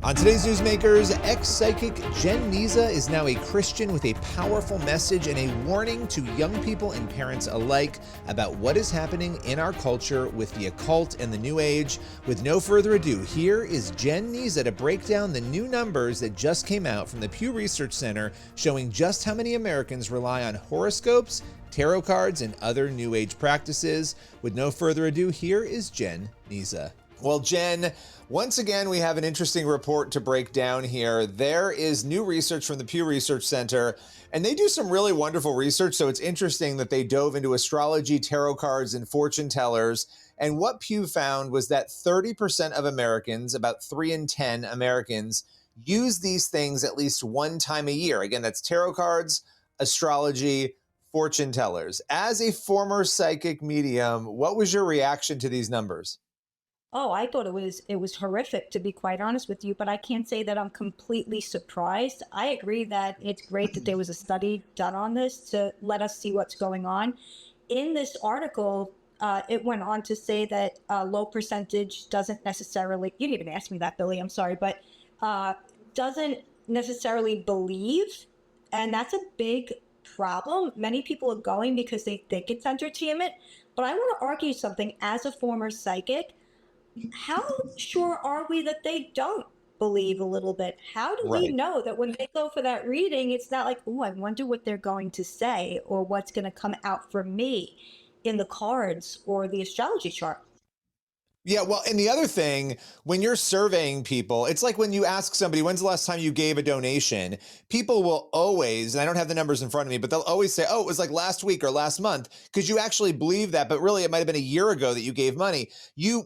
On today's Newsmakers, ex-psychic Jen Nizza is now a Christian with a powerful message and a warning to young people and parents alike about what is happening in our culture with the occult and the New Age. With no further ado, here is Jen Nizza to break down the new numbers that just came out from the Pew Research Center showing just how many Americans rely on horoscopes, tarot cards, and other New Age practices. With no further ado, here is Jen Nizza. Well, Jen, once again, we have an interesting report to break down here. There is new research from the Pew Research Center, and they do some really wonderful research. So it's interesting that they dove into astrology, tarot cards, and fortune tellers. And what Pew found was that 30% of Americans, about 3 in 10 Americans, use these things at least one time a year. Again, that's tarot cards, astrology, fortune tellers. As a former psychic medium, what was your reaction to these numbers? Oh, I thought it was horrific, to be quite honest with you, but I can't say that I'm completely surprised. I agree that it's great that there was a study done on this to let us see what's going on. In this article, it went on to say that low percentage doesn't necessarily, you didn't even ask me that, Billy, I'm sorry, but doesn't necessarily believe, and that's a big problem. Many people are going because they think it's entertainment, but I want to argue something as a former psychic. How sure are we that they don't believe a little bit? How do we Right. know that when they go for that reading, it's not like, oh, I wonder what they're going to say or what's going to come out for me in the cards or the astrology chart? Yeah, well, and the other thing, when you're surveying people, it's like when you ask somebody, when's the last time you gave a donation? People will always, and I don't have the numbers in front of me, but they'll always say, oh, it was like last week or last month, because you actually believe that, but really it might have been a year ago that you gave money.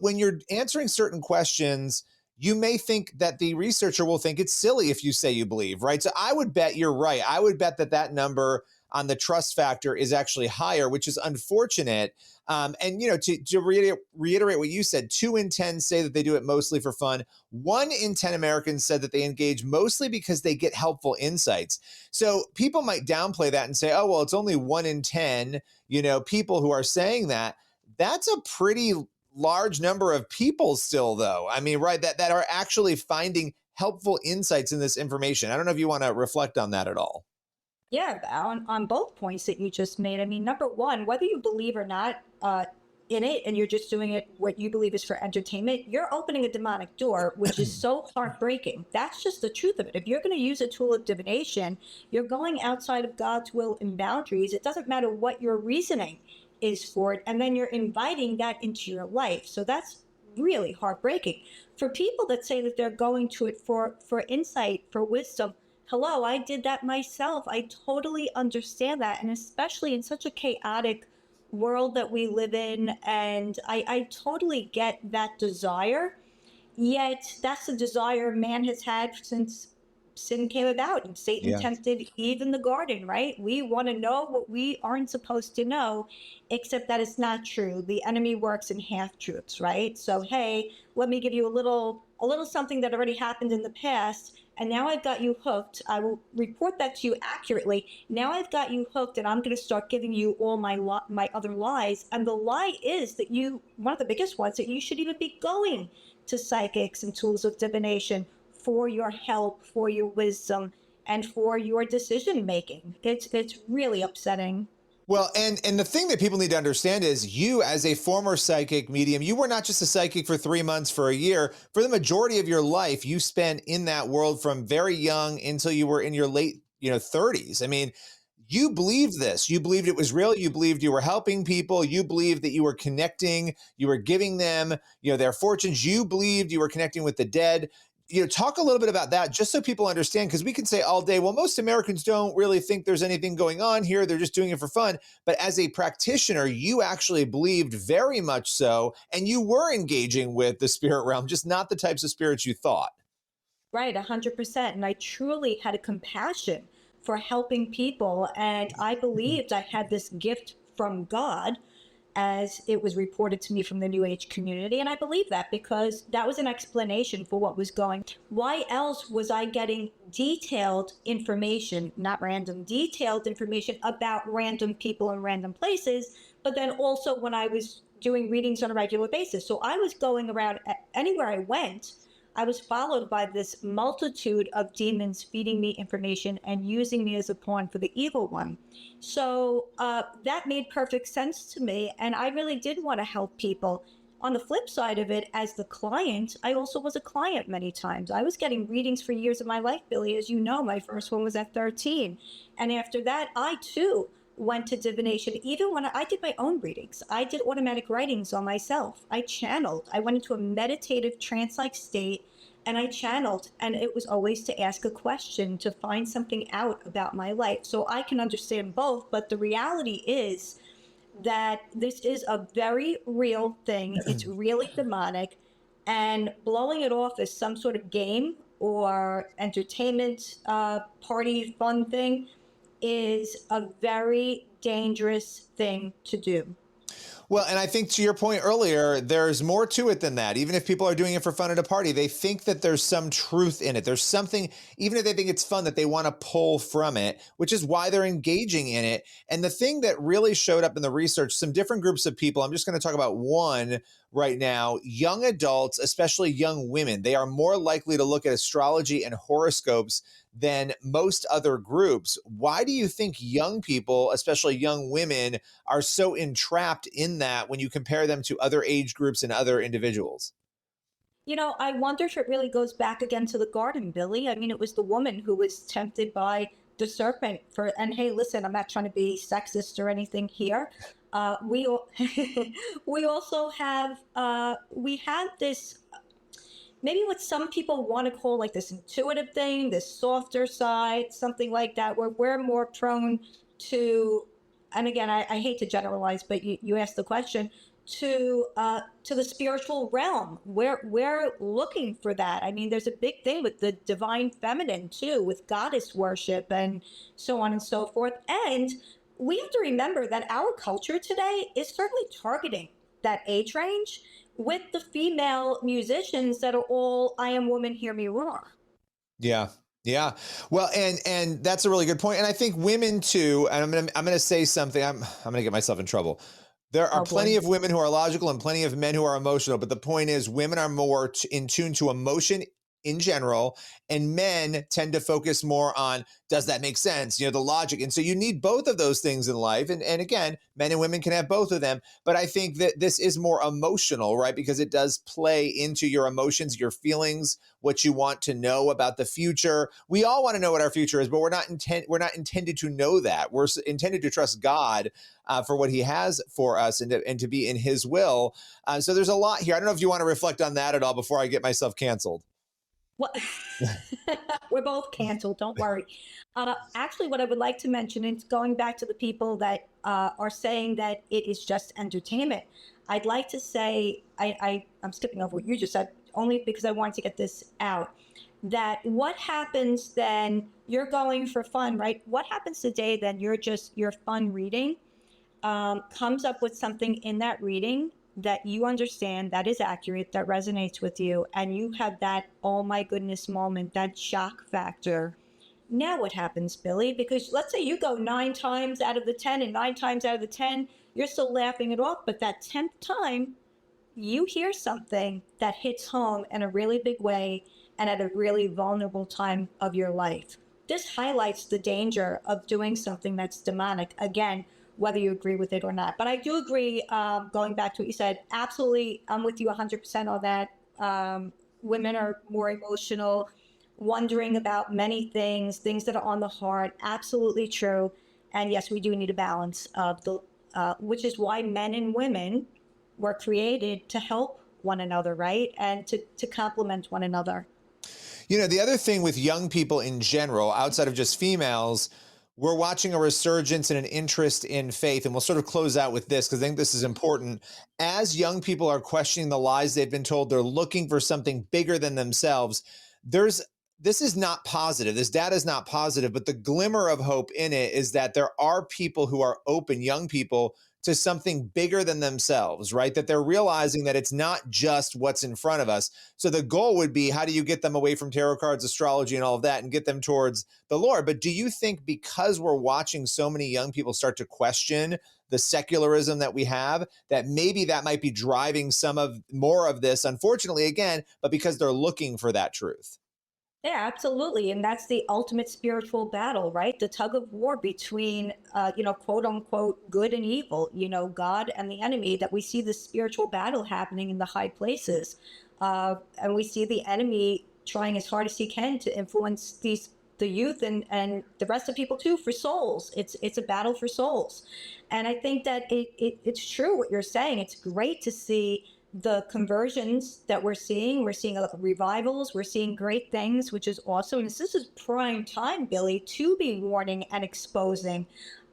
When you're answering certain questions, you may think that the researcher will think it's silly if you say you believe, right? So I would bet you're right. I would bet that that number on the trust factor is actually higher, which is unfortunate. And, to reiterate what you said, 2 in 10 say that they do it mostly for fun. 1 in 10 Americans said that they engage mostly because they get helpful insights. So people might downplay that and say, oh, well, it's only 1 in 10, people who are saying that. That's a pretty large number of people still, though. I mean, right, that are actually finding helpful insights in this information. I don't know if you want to reflect on that at all. Yeah, on both points that you just made. I mean, number one, whether you believe or not in it and you're just doing it what you believe is for entertainment, you're opening a demonic door, which is so heartbreaking. That's just the truth of it. If you're going to use a tool of divination, you're going outside of God's will and boundaries. It doesn't matter what your reasoning is for it, and then you're inviting that into your life. So that's really heartbreaking. For people that say that they're going to it for insight, for wisdom, hello, I did that myself. I totally understand that. And especially in such a chaotic world that we live in. And I totally get that desire. Yet that's a desire man has had since sin came about and Satan Yeah. tempted Eve in the garden, right? We want to know what we aren't supposed to know, except that it's not true. The enemy works in half truths, right? So, hey, let me give you a little something that already happened in the past. And now I've got you hooked. I will report that to you accurately. Now I've got you hooked, and I'm going to start giving you all my other lies. And the lie is that one of the biggest ones, that you should even be going to psychics and tools of divination for your help, for your wisdom, and for your decision making. It's really upsetting. Well, and the thing that people need to understand is you, as a former psychic medium, you were not just a psychic for 3 months, for a year. For the majority of your life, you spent in that world from very young until you were in your late, 30s. I mean, you believed this. You believed it was real. You believed you were helping people. You believed that you were connecting. You were giving them, their fortunes. You believed you were connecting with the dead. Talk a little bit about that just so people understand, because we can say all day, well, most Americans don't really think there's anything going on here. They're just doing it for fun. But as a practitioner, you actually believed very much so, and you were engaging with the spirit realm, just not the types of spirits you thought. Right, 100%. And I truly had a compassion for helping people. And I believed I had this gift from God, as it was reported to me from the New Age community. And I believe that because that was an explanation for what was going. Why else was I getting detailed information, not random, detailed information about random people and random places, but then also when I was doing readings on a regular basis. So I was going around anywhere I went. I was followed by this multitude of demons feeding me information and using me as a pawn for the evil one. So that made perfect sense to me. And I really did want to help people. On the flip side of it, as the client, I also was a client many times. I was getting readings for years of my life, Billy. As you know, my first one was at 13. And after that, I too went to divination. Even when I did my own readings, I did automatic writings on myself. I channeled. I went into a meditative trance like state and I channeled. And it was always to ask a question, to find something out about my life. So I can understand both. But the reality is, that this is a very real thing. It's really demonic. And blowing it off as some sort of game or entertainment party fun thing is a very dangerous thing to do. Well, and I think to your point earlier, there's more to it than that. Even if people are doing it for fun at a party, they think that there's some truth in it. There's something, even if they think it's fun, that they want to pull from it, which is why they're engaging in it. And the thing that really showed up in the research, some different groups of people, I'm just going to talk about one right now, young adults, especially young women, they are more likely to look at astrology and horoscopes than most other groups. Why do you think young people, especially young women, are so entrapped in that when you compare them to other age groups and other individuals? You know, I wonder if it really goes back again to the garden, Billy. I mean, it was the woman who was tempted by the serpent for, and hey, listen, I'm not trying to be sexist or anything here. We also have, we have this, maybe what some people want to call like this intuitive thing, this softer side, something like that, where we're more prone to, and again, I hate to generalize, but you asked the question, to the spiritual realm. We're looking for that. I mean, there's a big thing with the divine feminine too, with goddess worship and so on and so forth. And we have to remember that our culture today is certainly targeting that age range with the female musicians that are all "I am woman, hear me roar." Yeah. Yeah. Well, and that's a really good point. And I think women too, and I'm gonna say something, I'm gonna get myself in trouble. There are Oh plenty boy. of women who are logical and plenty of men who are emotional, but the point is women are more in tune to emotion in general, and men tend to focus more on, does that make sense? You know, the logic. And so you need both of those things in life. And again, men and women can have both of them. But I think that this is more emotional, right? Because it does play into your emotions, your feelings, what you want to know about the future. We all want to know what our future is, but we're not intended to know that. We're intended to trust God for what He has for us, and to be in His will. So there's a lot here. I don't know if you want to reflect on that at all before I get myself canceled. Well, we're both canceled. Don't worry. Actually, what I would like to mention is going back to the people that are saying that it is just entertainment. I'd like to say, I'm skipping over what you just said, only because I wanted to get this out. That what happens then, you're going for fun, right? What happens today then, your fun reading comes up with something in that reading that you understand, that is accurate, that resonates with you, and you have that oh my goodness moment, that shock factor. Now what happens, Billy? Because let's say you go 9 times out of the 10, and 9 times out of the 10 you're still laughing it off, but that 10th time you hear something that hits home in a really big way and at a really vulnerable time of your life. This highlights the danger of doing something that's demonic, again, whether you agree with it or not. But I do agree, going back to what you said, absolutely, I'm with you 100% on that. Women are more emotional, wondering about many things, things that are on the heart, absolutely true. And yes, we do need a balance of the, which is why men and women were created to help one another, right? And to complement one another. You know, the other thing with young people in general, outside of just females, we're watching a resurgence and an interest in faith. And we'll sort of close out with this because I think this is important. As young people are questioning the lies they've been told, they're looking for something bigger than themselves. This is not positive. This data is not positive, but the glimmer of hope in it is that there are people who are open, young people, to something bigger than themselves, right? That they're realizing that it's not just what's in front of us. So the goal would be, how do you get them away from tarot cards, astrology, and all of that and get them towards the Lord? But do you think, because we're watching so many young people start to question the secularism that we have, that maybe that might be driving more of this, unfortunately, again, but because they're looking for that truth? Yeah, absolutely. And that's the ultimate spiritual battle, right? The tug of war between, quote unquote, good and evil, God and the enemy, that we see the spiritual battle happening in the high places. And we see the enemy trying as hard as he can to influence the youth and the rest of people too, for souls. It's a battle for souls. And I think that it's true what you're saying. It's great to see the conversions that we're seeing. We're seeing revivals. We're seeing great things, which is awesome. And this is prime time, Billy, to be warning and exposing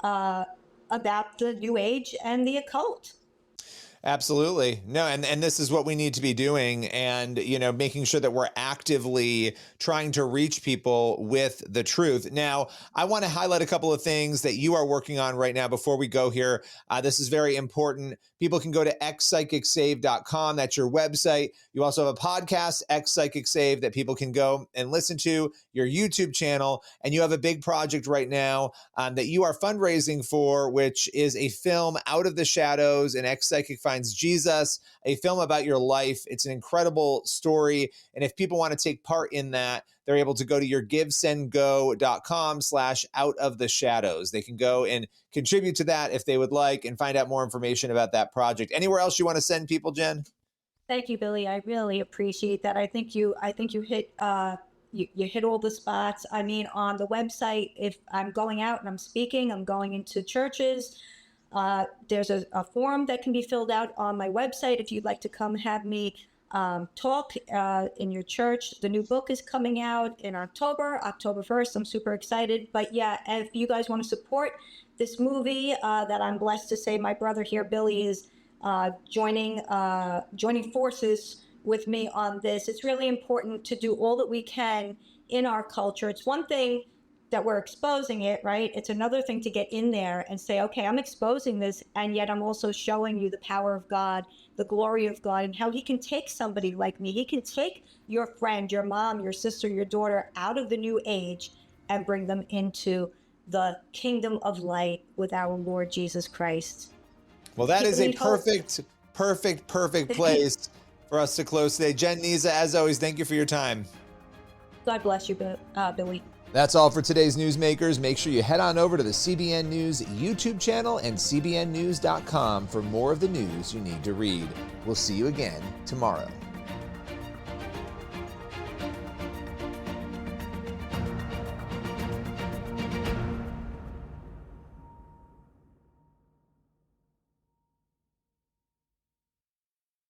about the New Age and the occult. Absolutely. No, and this is what we need to be doing, and making sure that we're actively trying to reach people with the truth. Now, I want to highlight a couple of things that you are working on right now before we go here. This is very important. People can go to xpsychicsave.com. That's your website. You also have a podcast, X Psychic Save, that people can go and listen to, your YouTube channel, and you have a big project right now that you are fundraising for, which is a film, Out of the Shadows, and X Psychic Finds Jesus, a film about your life. It's an incredible story. And if people want to take part in that, they're able to go to your givesendgo.com/out of the shadows. They can go and contribute to that if they would like, and find out more information about that project. Anywhere else you want to send people, Jen? Thank you, Billy. I really appreciate that. I think you hit you hit all the spots. I mean, on the website, if I'm going out and I'm speaking, I'm going into churches. There's a form that can be filled out on my website if you'd like to come have me talk in your church. The new book is coming out in October 1st. I'm super excited. But yeah, if you guys want to support this movie that I'm blessed to say my brother here, Billy, is joining forces with me on this. It's really important to do all that we can in our culture. It's one thing that we're exposing it, right? It's another thing to get in there and say, okay, I'm exposing this, and yet I'm also showing you the power of God, the glory of God, and how he can take somebody like me. He can take your friend, your mom, your sister, your daughter out of the New Age and bring them into the kingdom of light with our Lord Jesus Christ. Well, that is a perfect place for us to close today. Jen, Nizza, as always, thank you for your time. God bless you, Billy. That's all for today's Newsmakers. Make sure you head on over to the CBN News YouTube channel and cbnnews.com for more of the news you need to read. We'll see you again tomorrow.